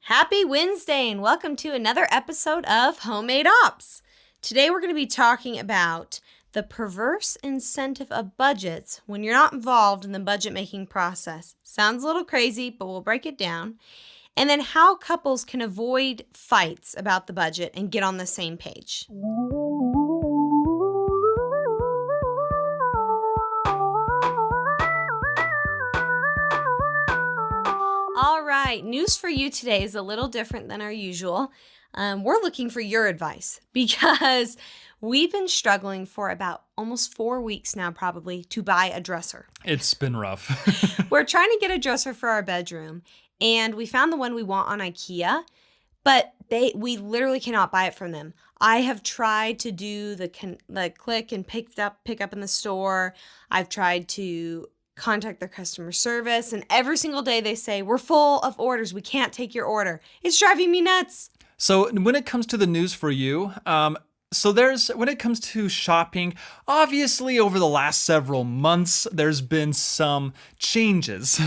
Happy Wednesday and welcome to another episode of Homemade Ops. Today we're going to be talking about the perverse incentive of budgets when you're not involved in the budget making process. Sounds a little crazy, but we'll break it down. And then how couples can avoid fights about the budget and get on the same page. All right, news for you today is a little different than our usual. We're looking for your advice because we've been struggling for about almost 4 weeks now probably to buy a dresser. It's been rough. We're trying to get a dresser for our bedroom and we found the one we want on IKEA, but we literally cannot buy it from them. I have tried to do the click and pick up in the store. I've tried to contact their customer service, and every single day they say, we're full of orders. We can't take your order. It's driving me nuts. So when it comes to the news for you, when it comes to shopping, obviously over the last several months, there's been some changes.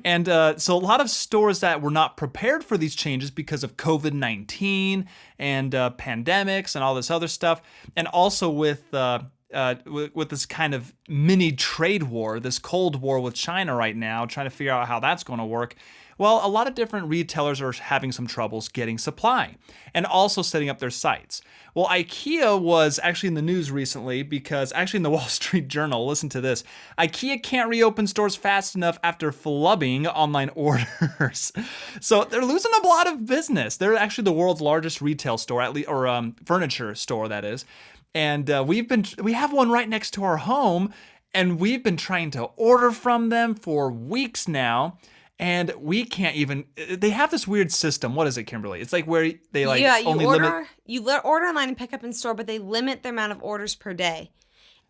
And so a lot of stores that were not prepared for these changes because of COVID-19 and pandemics and all this other stuff, and also with this kind of mini trade war, this Cold War with China right now, trying to figure out how that's going to work. Well, a lot of different retailers are having some troubles getting supply and also setting up their sites. Well, IKEA was actually in the news recently because actually in the Wall Street Journal, listen to this, IKEA can't reopen stores fast enough after flubbing online orders. So they're losing a lot of business. They're actually the world's largest retail store, furniture store, that is. And we have one right next to our home, and we've been trying to order from them for weeks now, and we can't even. They have this weird system. What is it, Kimberly? It's like where they you order online and pick up in store, but they limit the amount of orders per day.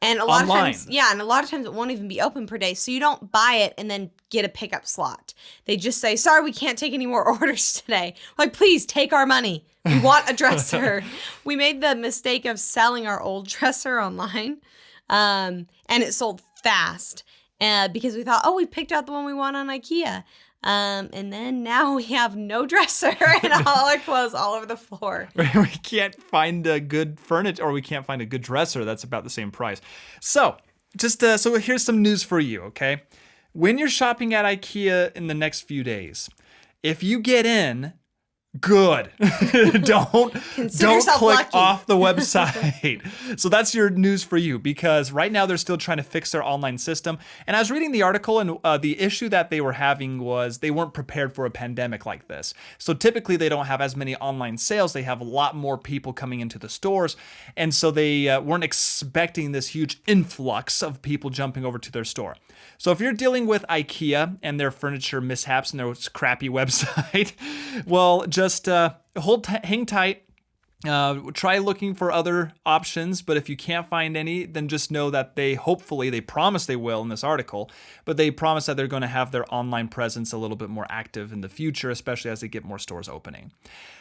And a lot online. of times it won't even be open per day. So you don't buy it and then get a pickup slot. They just say, sorry, we can't take any more orders today. Like, please take our money. We want a dresser. We made the mistake of selling our old dresser online. And it sold fast because we thought, we picked out the one we want on IKEA. And then now we have no dresser and all our clothes all over the floor. We can't find a good furniture, or we can't find a good dresser that's about the same price. So so here's some news for you, okay? When you're shopping at IKEA in the next few days, if you get in, good. Don't click lucky. off the website. So that's your news for you, because right now they're still trying to fix their online system. And I was reading the article, and the issue that they were having was they weren't prepared for a pandemic like this. So typically they don't have as many online sales. They have a lot more people coming into the stores. And so they weren't expecting this huge influx of people jumping over to their store. So if you're dealing with IKEA and their furniture mishaps and their crappy website, well, just hang tight. Try looking for other options, but if you can't find any, then just know that they promise they will in this article, but they promise that they're going to have their online presence a little bit more active in the future, especially as they get more stores opening.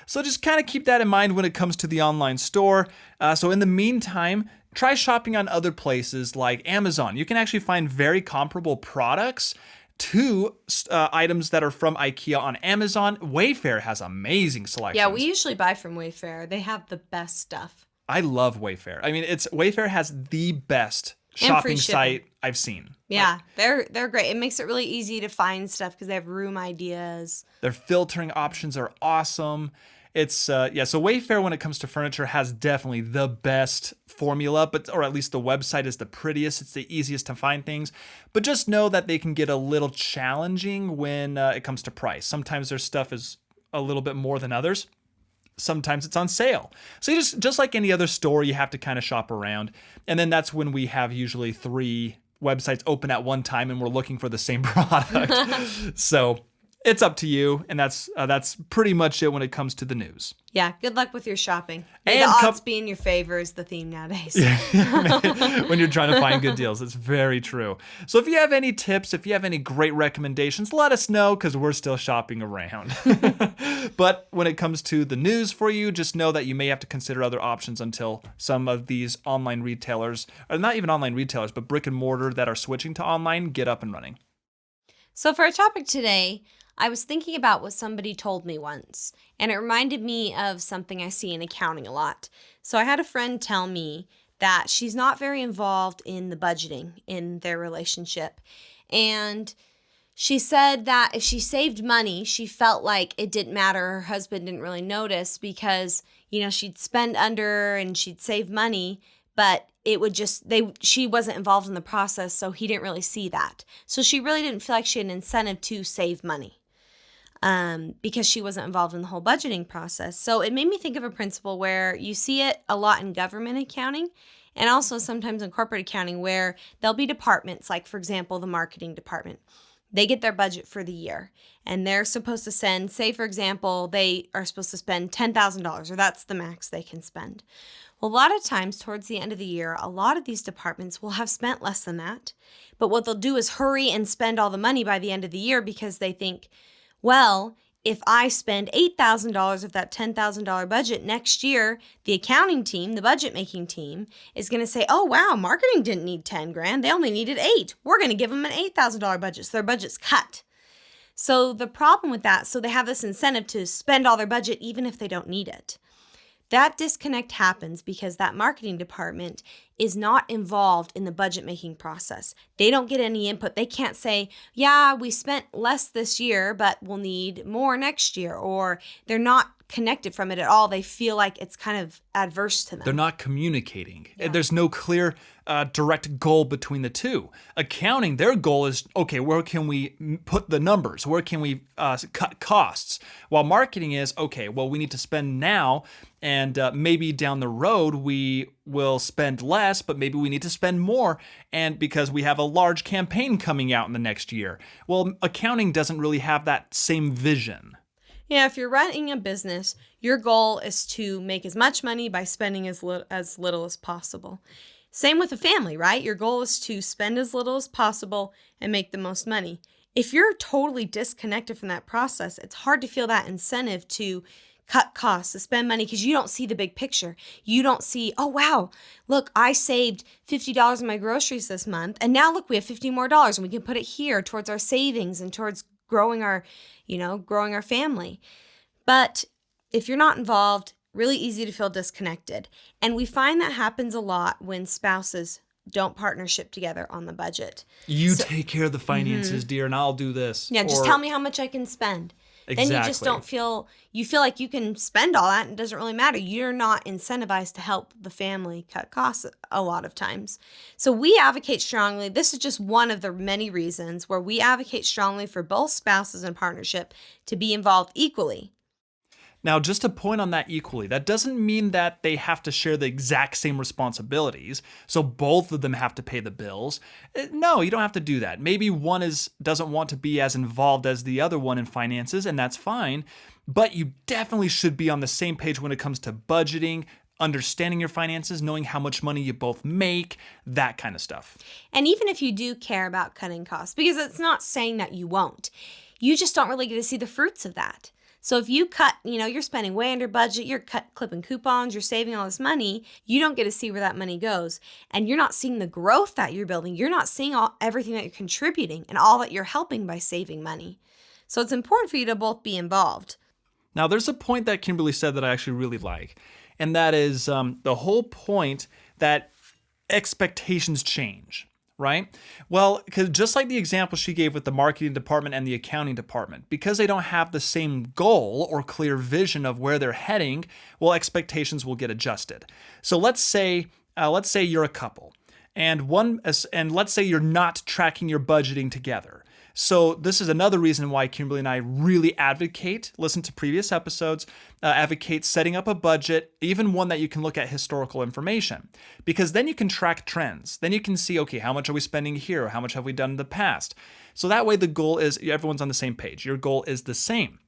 So just kind of keep that in mind when it comes to the online store. So in the meantime, try shopping on other places like Amazon. You can actually find very comparable products to items that are from IKEA on Amazon. Wayfair has amazing selections. Yeah, we usually buy from Wayfair. They have the best stuff. I love Wayfair. I mean, Wayfair has the best shopping site I've seen. Yeah, they're great. It makes it really easy to find stuff because they have room ideas. Their filtering options are awesome. So Wayfair, when it comes to furniture, has definitely the best formula, or at least the website is the prettiest. It's the easiest to find things. But just know that they can get a little challenging when it comes to price. Sometimes their stuff is a little bit more than others. Sometimes it's on sale. So you just like any other store, you have to kind of shop around. And then that's when we have usually 3 websites open at one time and we're looking for the same product. So it's up to you, and that's pretty much it when it comes to the news. Yeah, good luck with your shopping. May the odds be in your favor is the theme nowadays. When you're trying to find good deals, it's very true. So if you have any tips, if you have any great recommendations, let us know, because we're still shopping around. But when it comes to the news for you, just know that you may have to consider other options until some of these online retailers, or not even online retailers, but brick and mortar that are switching to online, get up and running. So, for our topic today, I was thinking about what somebody told me once, and it reminded me of something I see in accounting a lot. So, I had a friend tell me that she's not very involved in the budgeting in their relationship. And she said that if she saved money, she felt like it didn't matter. Her husband didn't really notice because, she'd spend under and she'd save money, but it would she wasn't involved in the process, so he didn't really see that. So she really didn't feel like she had an incentive to save money because she wasn't involved in the whole budgeting process. So it made me think of a principle where you see it a lot in government accounting and also sometimes in corporate accounting where there'll be departments, like, for example, the marketing department. They get their budget for the year and they're supposed to send, say, for example, they are supposed to spend $10,000 or that's the max they can spend. Well, a lot of times towards the end of the year, a lot of these departments will have spent less than that. But what they'll do is hurry and spend all the money by the end of the year because they think, well, if I spend $8,000 of that $10,000 budget next year, the accounting team, the budget making team, is going to say, oh, wow, marketing didn't need 10 grand. They only needed 8. We're going to give them an $8,000 budget. So their budget's cut. So the problem with that, so they have this incentive to spend all their budget even if they don't need it. That disconnect happens because that marketing department is not involved in the budget making process. They don't get any input. They can't say, yeah, we spent less this year, but we'll need more next year. Or they're not connected from it at all. They feel like it's kind of adverse to them. They're not communicating. Yeah. There's no clear direct goal between the two. Accounting, their goal is, okay, where can we put the numbers? Where can we cut costs? While marketing is, okay, well, we need to spend now and maybe down the road we will spend less, but maybe we need to spend more and because we have a large campaign coming out in the next year. Well, accounting doesn't really have that same vision. Yeah, if you're running a business, your goal is to make as much money by spending as little as possible. Same with a family, right? Your goal is to spend as little as possible and make the most money. If you're totally disconnected from that process, it's hard to feel that incentive to cut costs, to spend money because you don't see the big picture. You don't see, oh, wow, look, I saved $50 in my groceries this month. And now look, we have $50 more and we can put it here towards our savings and towards growing our family. But if you're not involved, really easy to feel disconnected. And we find that happens a lot when spouses don't partnership together on the budget. You take care of the finances, dear, and I'll do this. Yeah, just tell me how much I can spend. Exactly. Then you just don't feel like you can spend all that and it doesn't really matter. You're not incentivized to help the family cut costs a lot of times. So we advocate strongly. This is just one of the many reasons where we advocate strongly for both spouses in partnership to be involved equally. Now, just to point on that equally, that doesn't mean that they have to share the exact same responsibilities, so both of them have to pay the bills. No, you don't have to do that. Maybe one doesn't want to be as involved as the other one in finances, and that's fine, but you definitely should be on the same page when it comes to budgeting, understanding your finances, knowing how much money you both make, that kind of stuff. And even if you do care about cutting costs, because it's not saying that you won't, you just don't really get to see the fruits of that. So if you cut, you're spending way under budget, you're clipping coupons, you're saving all this money, you don't get to see where that money goes. And you're not seeing the growth that you're building. You're not seeing everything that you're contributing and all that you're helping by saving money. So it's important for you to both be involved. Now, there's a point that Kimberly said that I actually really like, and that is the whole point that expectations change. Right? Well, because just like the example she gave with the marketing department and the accounting department, because they don't have the same goal or clear vision of where they're heading, well, expectations will get adjusted. So let's say you're a couple, and let's say you're not tracking your budgeting together. So this is another reason why Kimberly and I really listen to previous episodes, advocate setting up a budget, even one that you can look at historical information, because then you can track trends. Then you can see, okay, how much are we spending here? Or how much have we done in the past? So that way the goal is everyone's on the same page. Your goal is the same.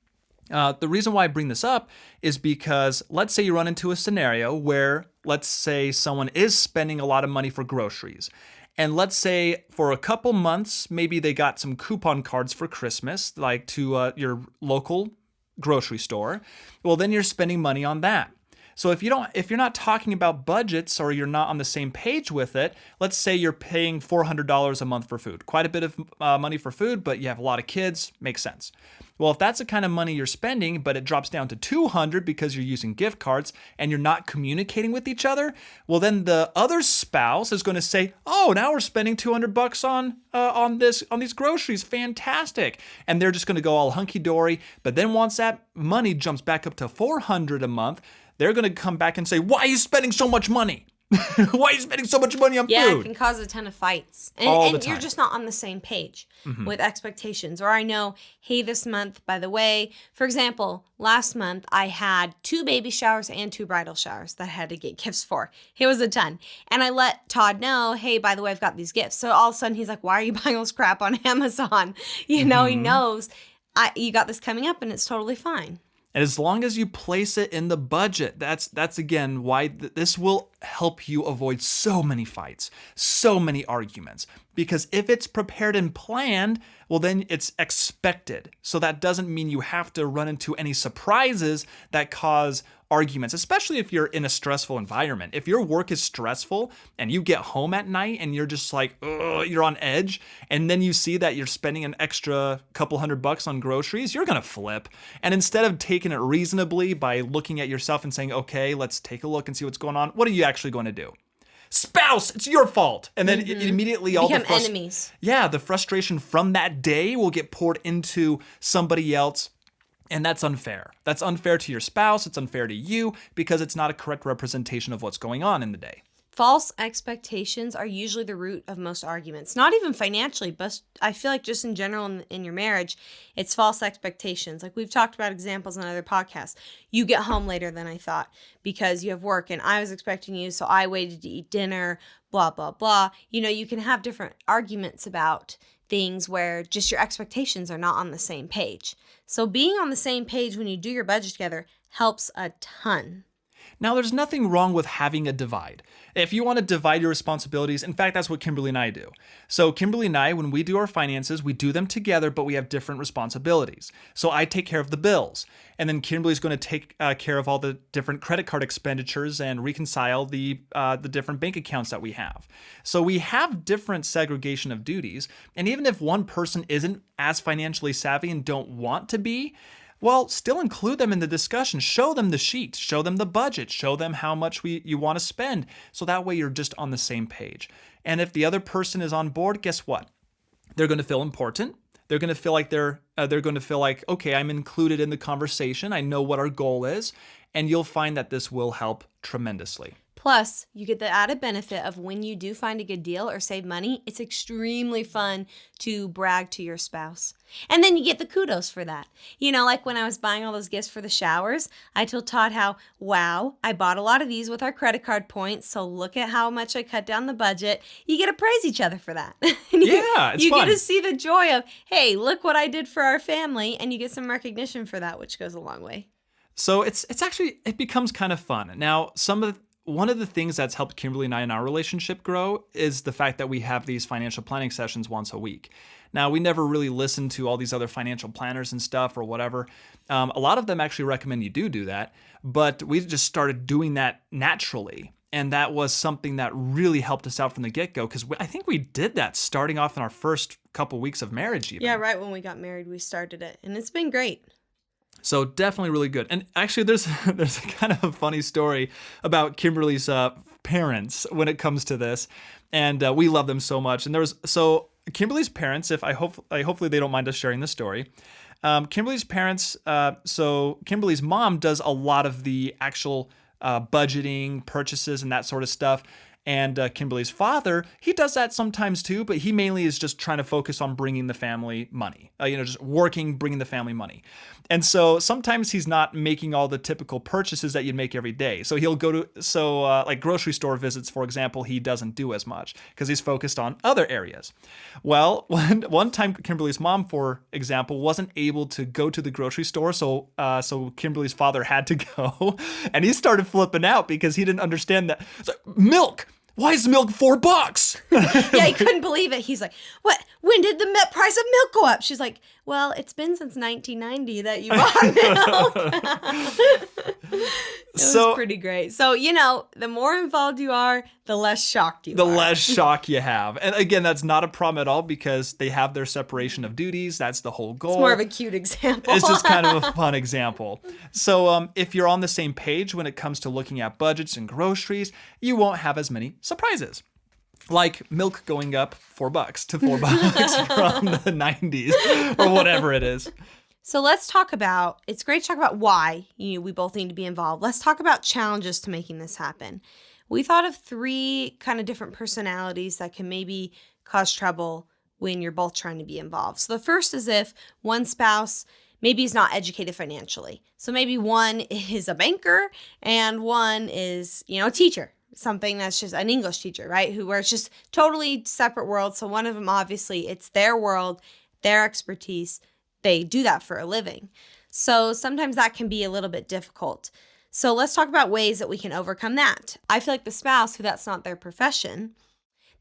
The reason why I bring this up is because let's say you run into a scenario where, let's say someone is spending a lot of money for groceries. And let's say for a couple months, maybe they got some coupon cards for Christmas, like to your local grocery store. Well, then you're spending money on that. So if you're not talking about budgets or you're not on the same page with it, let's say you're paying $400 a month for food. Quite a bit of money for food, but you have a lot of kids, makes sense. Well, if that's the kind of money you're spending, but it drops down to $200 because you're using gift cards and you're not communicating with each other, well, then the other spouse is going to say, "Oh, now we're spending $200 on these groceries. Fantastic!" And they're just going to go all hunky dory. But then once that money jumps back up to $400 a month, they're going to come back and say, "Why are you spending so much money? Why are you spending so much money on Yeah, food?" it can cause a ton of fights. All the And time. you're just not on the same page with expectations. Or I know, hey, this month, by the way, for example, last month I had 2 baby showers and 2 bridal showers that I had to get gifts for. It was a ton. And I let Todd know, hey, by the way, I've got these gifts. So all of a sudden he's like, why are you buying all this crap on Amazon? You know, he knows you got this coming up and it's totally fine. And as long as you place it in the budget, that's again why this will help you avoid so many fights, so many arguments. Because if it's prepared and planned, well, then it's expected. So that doesn't mean you have to run into any surprises that cause arguments, especially if you're in a stressful environment. If your work is stressful and you get home at night and you're just like, ugh, you're on edge, and then you see that you're spending an extra couple $100 on groceries, you're going to flip. And instead of taking it reasonably by looking at yourself and saying, okay, let's take a look and see what's going on, what are you actually going to do? Spouse, it's your fault. And then immediately all Become enemies. Yeah, the frustration from that day will get poured into somebody else. And that's unfair. That's unfair to your spouse. It's unfair to you because it's not a correct representation of what's going on in the day. False expectations are usually the root of most arguments. Not even financially, but I feel like just in general in your marriage, it's false expectations. Like we've talked about examples in other podcasts. You get home later than I thought because you have work and I was expecting you, so I waited to eat dinner, blah, blah, blah. You know, you can have different arguments about things where just your expectations are not on the same page. So being on the same page when you do your budget together helps a ton. Now, there's nothing wrong with having a divide. If you want to divide your responsibilities, in fact, that's what Kimberly and I do. So Kimberly and I, when we do our finances, we do them together, but we have different responsibilities. So I take care of the bills, and then Kimberly's going to take care of all the different credit card expenditures and reconcile the different bank accounts that we have. So we have different segregation of duties, and even if one person isn't as financially savvy and don't want to be, well, still include them in the discussion. Show them the sheet, show them the budget, show them how much you want to spend. So that way you're just on the same page. And if the other person is on board, guess what? They're going to feel important. They're going to feel like okay, I'm included in the conversation. I know what our goal is. And you'll find that this will help tremendously. Plus, you get the added benefit of when you do find a good deal or save money, it's extremely fun to brag to your spouse. And then you get the kudos for that. You know, like when I was buying all those gifts for the showers, I told Todd how, wow, I bought a lot of these with our credit card points, so look at how much I cut down the budget. You get to praise each other for that. Yeah, it's you fun. get to see the joy of, hey, look what I did for our family, and you get some recognition for that, which goes a long way. So it becomes kind of fun. Now, one of the things that's helped Kimberly and I in our relationship grow is the fact that we have these financial planning sessions once a week. Now, we never really listen to all these other financial planners and stuff or whatever. A lot of them actually recommend you do that, but we just started doing that naturally. And that was something that really helped us out from the get-go because I think we did that starting off in our first couple weeks of marriage even. Yeah, right when we got married, we started it, and it's been great. So definitely really good. And actually, there's kind of a funny story about Kimberly's parents when it comes to this, and we love them so much. And Kimberly's parents, hopefully they don't mind us sharing this story. Kimberly's parents, so Kimberly's mom does a lot of the actual budgeting, purchases, and that sort of stuff. And Kimberly's father, he does that sometimes too, but he mainly is just trying to focus on bringing the family money, just working, bringing the family money. And so sometimes he's not making all the typical purchases that you'd make every day. So he'll go to, like grocery store visits, for example, he doesn't do as much because he's focused on other areas. Well, one time Kimberly's mom, for example, wasn't able to go to the grocery store. So Kimberly's father had to go, and he started flipping out because he didn't understand that. It's like, milk! Why is milk $4? Yeah, he couldn't believe it. He's like, what? When did the price of milk go up? She's like, well, it's been since 1990 that you bought milk. It was pretty great. So, the more involved you are, the less shocked you the are. less shock you have. And again, that's not a problem at all because they have their separation of duties. That's the whole goal. It's more of a cute example. It's just kind of a fun example. So if you're on the same page when it comes to looking at budgets and groceries, you won't have as many surprises. Like milk going up $4 to $4 from the 90s or whatever it is. So it's great to talk about why we both need to be involved. Let's talk about challenges to making this happen. We thought of 3 kind of different personalities that can maybe cause trouble when you're both trying to be involved. So the first is if one spouse maybe is not educated financially. So maybe one is a banker and one is, a teacher. Something that's just an English teacher, right? Where it's just totally separate worlds. So one of them, obviously, it's their world, their expertise. They do that for a living. So sometimes that can be a little bit difficult. So let's talk about ways that we can overcome that. I feel like the spouse who that's not their profession,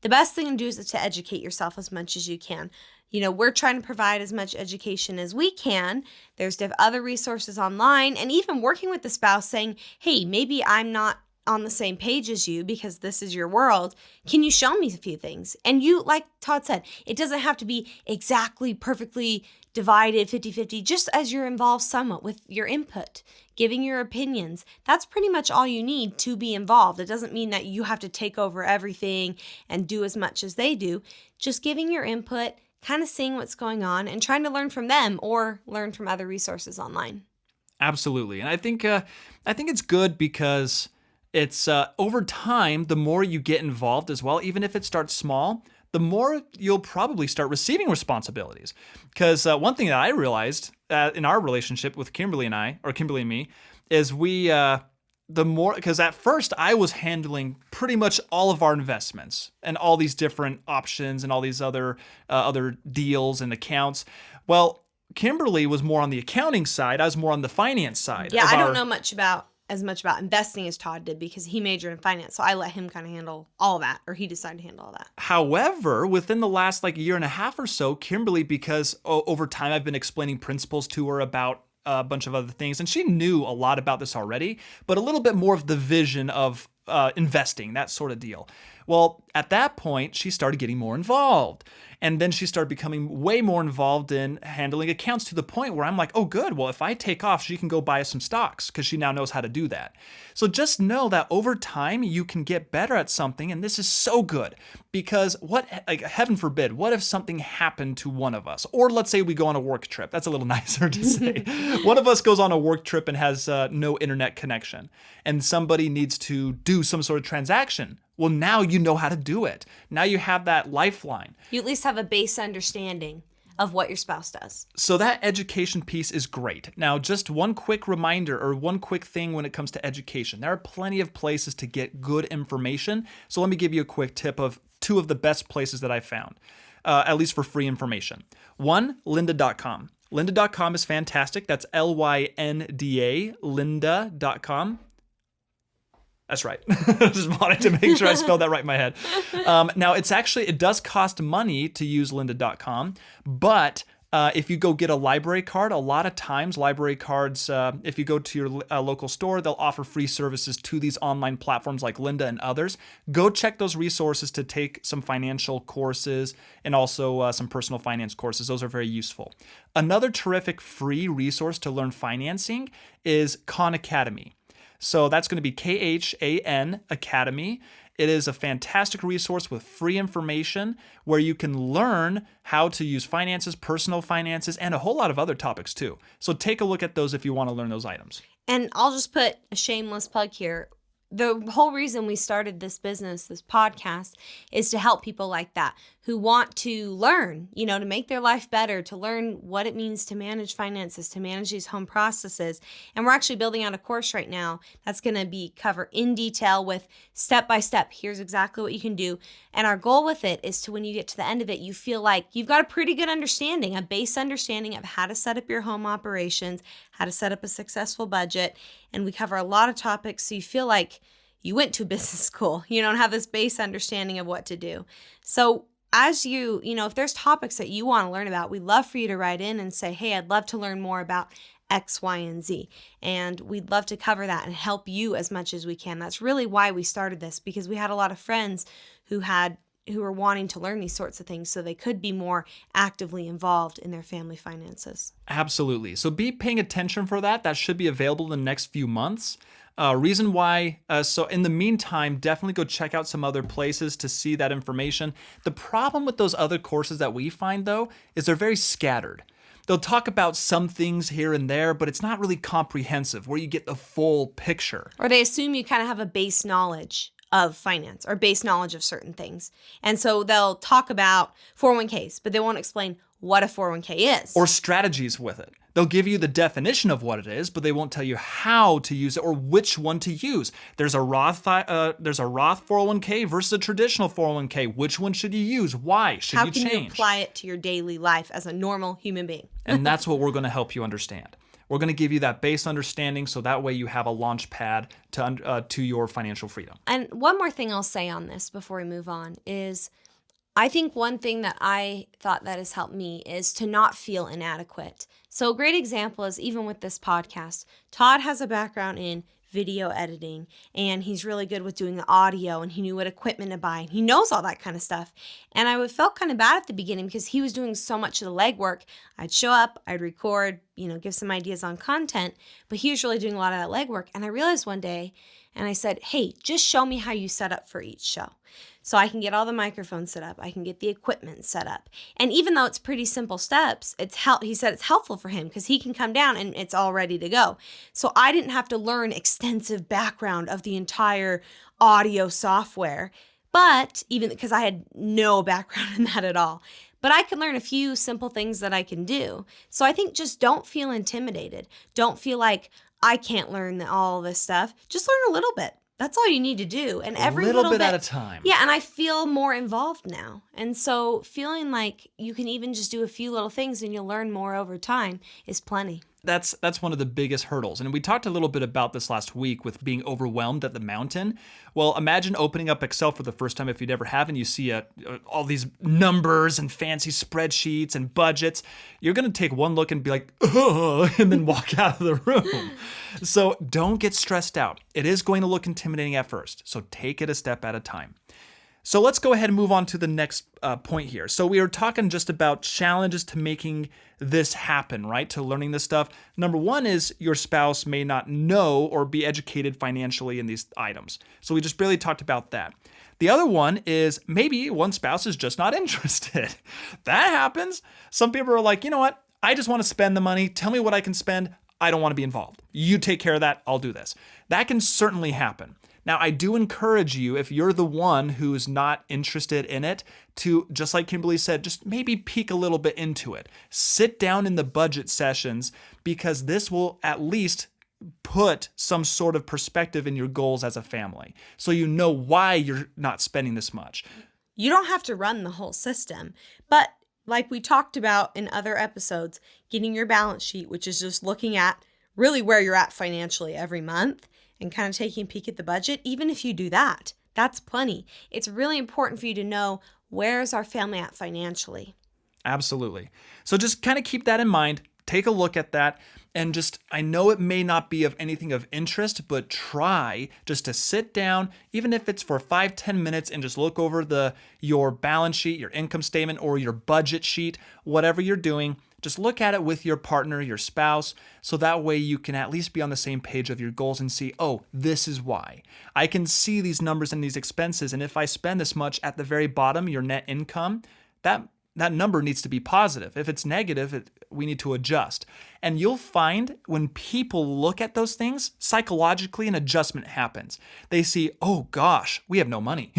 the best thing to do is to educate yourself as much as you can. We're trying to provide as much education as we can. There's other resources online, and even working with the spouse saying, hey, maybe I'm not on the same page as you because this is your world. Can you show me a few things? And you, like Todd said, it doesn't have to be exactly perfectly divided 50-50, just as you're involved somewhat with your input, giving your opinions. That's pretty much all you need to be involved. It doesn't mean that you have to take over everything and do as much as they do. Just giving your input, kind of seeing what's going on and trying to learn from them or learn from other resources online. Absolutely. And I think it's good because it's over time, the more you get involved as well, even if it starts small, the more you'll probably start receiving responsibilities. Because one thing that I realized in our relationship with Kimberly and me, is because at first I was handling pretty much all of our investments and all these different options and all these other deals and accounts. Well, Kimberly was more on the accounting side. I was more on the finance side. Yeah, I don't know as much about investing as Todd did because he majored in finance. So I let him kind of handle all that, or he decided to handle all that. However, within the last year and a half or so, Kimberly, because over time I've been explaining principles to her about a bunch of other things, and she knew a lot about this already, but a little bit more of the vision of investing, that sort of deal. Well, at that point, she started getting more involved. And then she started becoming way more involved in handling accounts to the point where I'm like, oh, good. Well, if I take off, she can go buy us some stocks because she now knows how to do that. So just know that over time, you can get better at something. And this is so good because heaven forbid, what if something happened to one of us? Or let's say we go on a work trip. That's a little nicer to say. One of us goes on a work trip and has no internet connection and somebody needs to do some sort of transaction. Well, now you know how to do it. Now you have that lifeline. You at least have a base understanding of what your spouse does. So that education piece is great. Now, just one quick reminder or one quick thing when it comes to education. There are plenty of places to get good information. So let me give you a quick tip of 2 of the best places that I found, at least for free information. One, lynda.com. Lynda.com is fantastic. That's Lynda, lynda.com. That's right. Just wanted to make sure I spelled that right in my head. Now, it does cost money to use lynda.com, but if you go get a library card, a lot of times library cards, if you go to your local store, they'll offer free services to these online platforms like Lynda and others. Go check those resources to take some financial courses and also some personal finance courses. Those are very useful. Another terrific free resource to learn financing is Khan Academy. So that's going to be KHAN Academy. It is a fantastic resource with free information where you can learn how to use finances, personal finances, and a whole lot of other topics too. So take a look at those if you want to learn those items. And I'll just put a shameless plug here. The whole reason we started this business, this podcast, is to help people like that who want to learn, to make their life better, to learn what it means to manage finances, to manage these home processes. And we're actually building out a course right now that's going to be covered in detail with step by step. Here's exactly what you can do. And our goal with it is to, when you get to the end of it, you feel like you've got a pretty good understanding, a base understanding of how to set up your home operations, how to set up a successful budget. And we cover a lot of topics, so you feel like you went to business school. You don't have this base understanding of what to do. So as if there's topics that you want to learn about, we'd love for you to write in and say, hey, I'd love to learn more about X, Y, and Z. And we'd love to cover that and help you as much as we can. That's really why we started this, because we had a lot of friends who were wanting to learn these sorts of things so they could be more actively involved in their family finances. Absolutely. So be paying attention for that. That should be available in the next few months. Reason why, so in the meantime, definitely go check out some other places to see that information. The problem with those other courses that we find, though, is they're very scattered. They'll talk about some things here and there, but it's not really comprehensive where you get the full picture. Or they assume you kind of have a base knowledge of finance or base knowledge of certain things. And so they'll talk about 401ks, but they won't explain what a 401k is. Or strategies with it. They'll give you the definition of what it is, but they won't tell you how to use it or which one to use. There's a Roth 401k versus a traditional 401k. Which one should you use? Why should you change? How can you apply it to your daily life as a normal human being? And that's what we're going to help you understand. We're going to give you that base understanding so that way you have a launch pad to your financial freedom. And one more thing I'll say on this before we move on is I think one thing that I thought that has helped me is to not feel inadequate. So a great example is even with this podcast, Todd has a background in video editing and he's really good with doing the audio and he knew what equipment to buy. He knows all that kind of stuff. And I felt kind of bad at the beginning because he was doing so much of the legwork. I'd show up, I'd record, give some ideas on content, but he was really doing a lot of that legwork. And I realized one day, and I said, hey, just show me how you set up for each show. So I can get all the microphones set up. I can get the equipment set up. And even though it's pretty simple steps, he said it's helpful for him because he can come down and it's all ready to go. So I didn't have to learn extensive background of the entire audio software, but even because I had no background in that at all. But I can learn a few simple things that I can do. So I think just don't feel intimidated. Don't feel like I can't learn all this stuff. Just learn a little bit. That's all you need to do. And every little bit at a time. Yeah, and I feel more involved now. And so feeling like you can even just do a few little things and you'll learn more over time is plenty. That's one of the biggest hurdles. And we talked a little bit about this last week with being overwhelmed at the mountain. Well, imagine opening up Excel for the first time if you never have and you see all these numbers and fancy spreadsheets and budgets. You're going to take one look and be like, ugh, and then walk out of the room. So don't get stressed out. It is going to look intimidating at first. So take it a step at a time. So let's go ahead and move on to the next point here. So we are talking just about challenges to making this happen, right? To learning this stuff. Number one is your spouse may not know or be educated financially in these items. So we just barely talked about that. The other one is maybe one spouse is just not interested. That happens. Some people are like, you know what? I just want to spend the money. Tell me what I can spend. I don't want to be involved. You take care of that. I'll do this. That can certainly happen. Now, I do encourage you, if you're the one who's not interested in it, to, just like Kimberly said, just maybe peek a little bit into it. Sit down in the budget sessions because this will at least put some sort of perspective in your goals as a family. So you know why you're not spending this much. You don't have to run the whole system, but like we talked about in other episodes, getting your balance sheet, which is just looking at really where you're at financially every month, and kind of taking a peek at the budget, even if you do that, that's plenty. It's really important for you to know where's our family at financially. Absolutely. So just kind of keep that in mind. Take a look at that and I know it may not be of anything of interest, but try just to sit down, even if it's for 5-10 minutes and just look over your balance sheet, your income statement, or your budget sheet, whatever you're doing. Just look at it with your partner, your spouse, so that way you can at least be on the same page of your goals and see, oh, this is why. I can see these numbers and these expenses, and if I spend this much at the very bottom, your net income, that number needs to be positive. If it's negative, we need to adjust. And you'll find when people look at those things, psychologically an adjustment happens. They see, oh gosh, we have no money.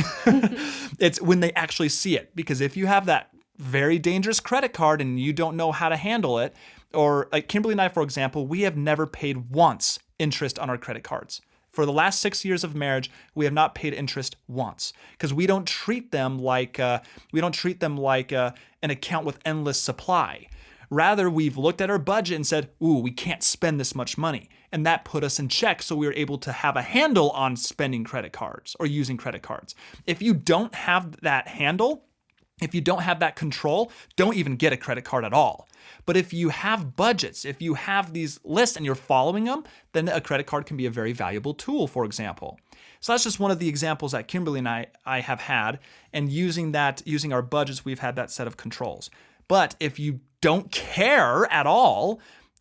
It's when they actually see it, because if you have that very dangerous credit card and you don't know how to handle it, or like Kimberly and I, for example, we have never paid once interest on our credit cards. For the last 6 years of marriage, we have not paid interest once because we don't treat them like an account with endless supply. Rather, we've looked at our budget and said, ooh, we can't spend this much money. And that put us in check, so we were able to have a handle on spending credit cards or using credit cards. If you don't have that handle, if you don't have that control, don't even get a credit card at all. But if you have budgets, if you have these lists and you're following them, then a credit card can be a very valuable tool, for example. So that's just one of the examples that Kimberly and I have had. And using our budgets, we've had that set of controls. But if you don't care at all,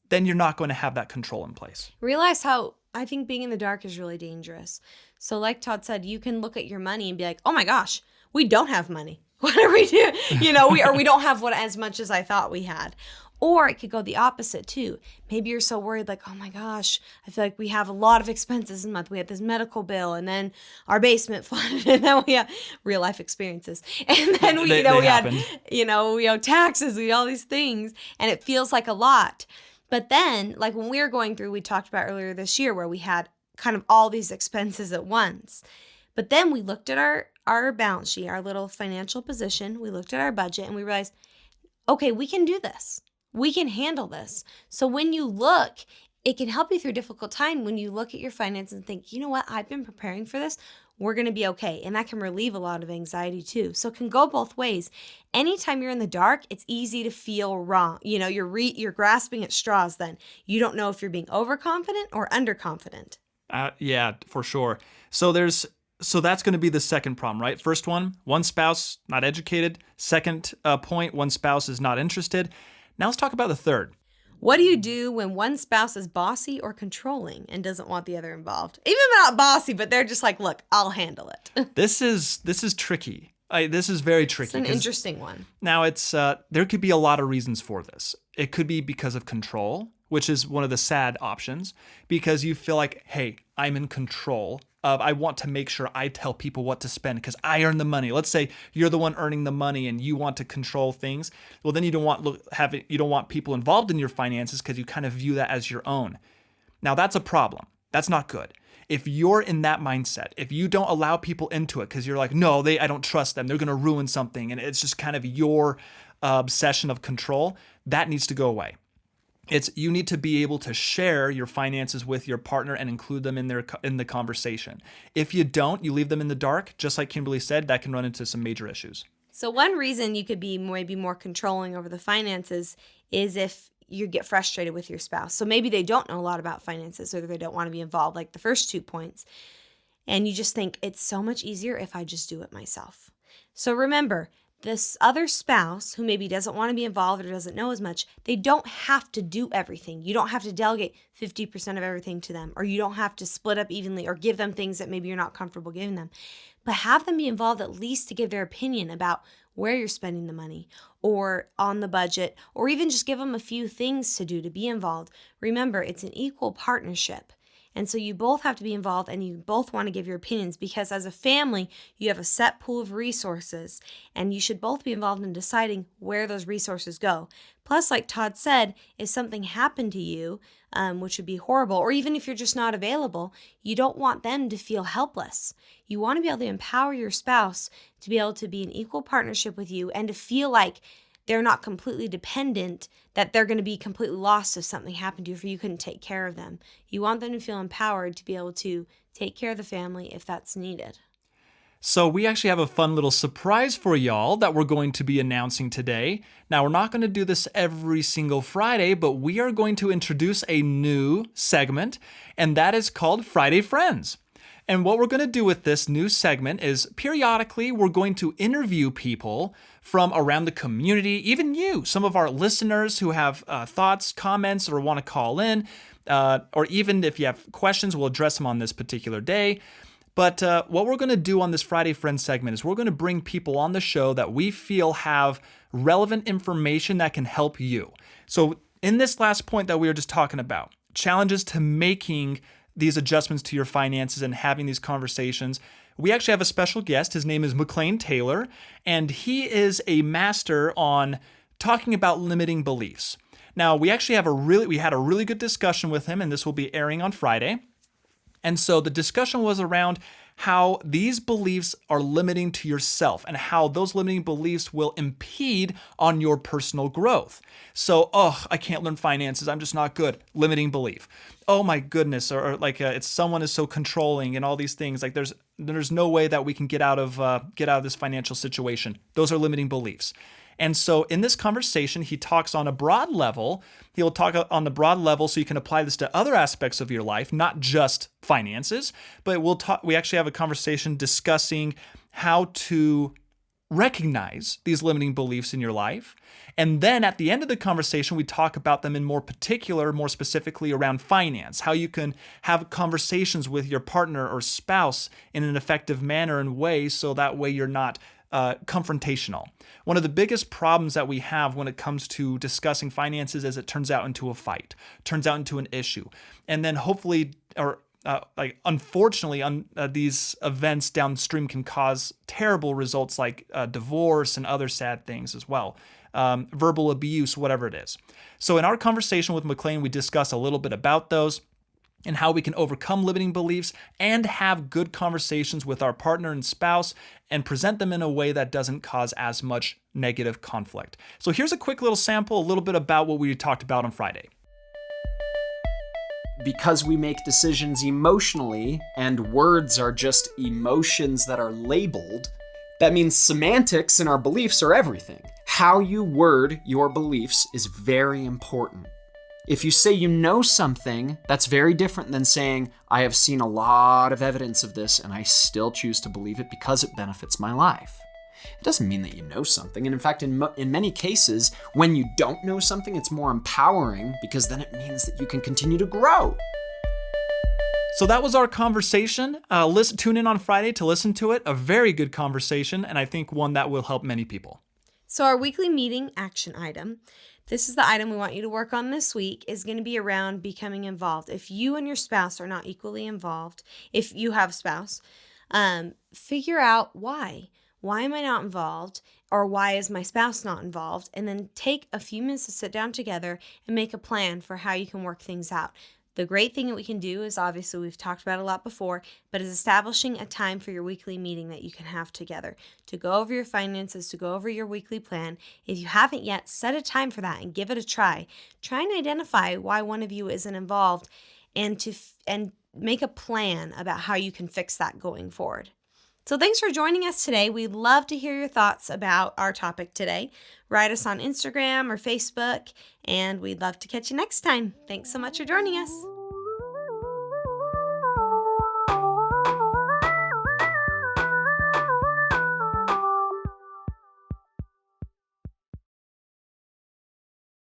then you're not going to have that control in place. Realize how I think being in the dark is really dangerous. So like Todd said, you can look at your money and be like, oh my gosh, we don't have money. What are we doing? We don't have as much as I thought we had. Or it could go the opposite too. Maybe you're so worried like, oh my gosh, I feel like we have a lot of expenses in a month. We have this medical bill and then our basement flooded and then we have real life experiences. And then we had taxes, we had all these things and it feels like a lot. But then like when we were going through, we talked about earlier this year where we had kind of all these expenses at once. But then we looked at our balance sheet, our little financial position. We looked at our budget and we realized, okay, we can do this. We can handle this. So when you look, it can help you through a difficult time when you look at your finances and think, you know what, I've been preparing for this. We're going to be okay. And that can relieve a lot of anxiety too. So it can go both ways. Anytime you're in the dark, it's easy to feel wrong. You're grasping at straws then. You don't know if you're being overconfident or underconfident. Yeah, for sure. So that's going to be the second problem, right? First one spouse not educated. Second point, one spouse is not interested. Now let's talk about the third. What do you do when one spouse is bossy or controlling and doesn't want the other involved? Even if they're not bossy, but they're just like, look, I'll handle it. This is tricky. This is very tricky. It's an interesting one. Now it's there could be a lot of reasons for this. It could be because of control, which is one of the sad options, because you feel like, hey, I'm in control. I want to make sure I tell people what to spend because I earn the money. Let's say you're the one earning the money and you want to control things. Well, then you don't want people involved in your finances because you kind of view that as your own. Now that's a problem. That's not good. If you're in that mindset, if you don't allow people into it because you're like, no, I don't trust them. They're going to ruin something. And it's just kind of your obsession of control, that needs to go away. You need to be able to share your finances with your partner and include them in the conversation. If you don't, you leave them in the dark, just like Kimberly said, that can run into some major issues. So one reason you could be maybe more controlling over the finances is if you get frustrated with your spouse. So maybe they don't know a lot about finances or they don't want to be involved, like the first 2 points. And you just think it's so much easier if I just do it myself. So remember, this other spouse who maybe doesn't want to be involved or doesn't know as much, they don't have to do everything. You don't have to delegate 50% of everything to them, or you don't have to split up evenly or give them things that maybe you're not comfortable giving them. But have them be involved at least to give their opinion about where you're spending the money or on the budget, or even just give them a few things to do to be involved. Remember, it's an equal partnership. And so you both have to be involved and you both want to give your opinions because as a family, you have a set pool of resources and you should both be involved in deciding where those resources go. Plus, like Todd said, if something happened to you, which would be horrible, or even if you're just not available, you don't want them to feel helpless. You want to be able to empower your spouse to be able to be in equal partnership with you and to feel like they're not completely dependent, that they're going to be completely lost if something happened to you, if you couldn't take care of them. You want them to feel empowered to be able to take care of the family if that's needed. So we actually have a fun little surprise for y'all that we're going to be announcing today. Now, we're not going to do this every single Friday, but we are going to introduce a new segment, and that is called Friday Friends. And what we're going to do with this new segment is periodically we're going to interview people from around the community, even you, some of our listeners who have thoughts, comments, or want to call in, or even if you have questions, we'll address them on this particular day. But what we're going to do on this Friday Friends segment is we're going to bring people on the show that we feel have relevant information that can help you. So in this last point that we were just talking about, challenges to making these adjustments to your finances and having these conversations, we actually have a special guest. His name is McLean Taylor, and he is a master on talking about limiting beliefs. Now, we actually had a really good discussion with him, and this will be airing on Friday. And so the discussion was around how these beliefs are limiting to yourself and how those limiting beliefs will impede on your personal growth. So, I can't learn finances. I'm just not good. Limiting belief. Oh my goodness. Or it's someone is so controlling and all these things. Like there's no way that we can get out of this financial situation. Those are limiting beliefs. And so in this conversation, he talks on a broad level. He'll talk on the broad level so you can apply this to other aspects of your life, not just finances, but we actually have a conversation discussing how to recognize these limiting beliefs in your life. And then at the end of the conversation, we talk about them in more specifically around finance, how you can have conversations with your partner or spouse in an effective manner and way so that way you're not confrontational. One of the biggest problems that we have when it comes to discussing finances is it turns out into a fight, turns out into an issue. And then hopefully, unfortunately, these events downstream can cause terrible results like divorce and other sad things as well. Verbal abuse, whatever it is. So in our conversation with McLean, we discuss a little bit about those and how we can overcome limiting beliefs and have good conversations with our partner and spouse and present them in a way that doesn't cause as much negative conflict. So here's a quick little sample, a little bit about what we talked about on Friday. Because we make decisions emotionally, and words are just emotions that are labeled, that means semantics in our beliefs are everything. How you word your beliefs is very important. If you say you know something, that's very different than saying, I have seen a lot of evidence of this and I still choose to believe it because it benefits my life. It doesn't mean that you know something. And in fact, in many cases, when you don't know something, it's more empowering because then it means that you can continue to grow. So that was our conversation. Tune in on Friday to listen to it. A very good conversation, and I think one that will help many people. So our weekly meeting action item, this is the item we want you to work on this week, is going to be around becoming involved. If you and your spouse are not equally involved, if you have a spouse, figure out why. Why am I not involved? Or why is my spouse not involved? And then take a few minutes to sit down together and make a plan for how you can work things out. The great thing that we can do is, obviously we've talked about it a lot before, but is establishing a time for your weekly meeting that you can have together to go over your finances, to go over your weekly plan. If you haven't yet, set a time for that and give it a try. Try and identify why one of you isn't involved and make a plan about how you can fix that going forward. So thanks for joining us today. We'd love to hear your thoughts about our topic today. Write us on Instagram or Facebook, and we'd love to catch you next time. Thanks so much for joining us.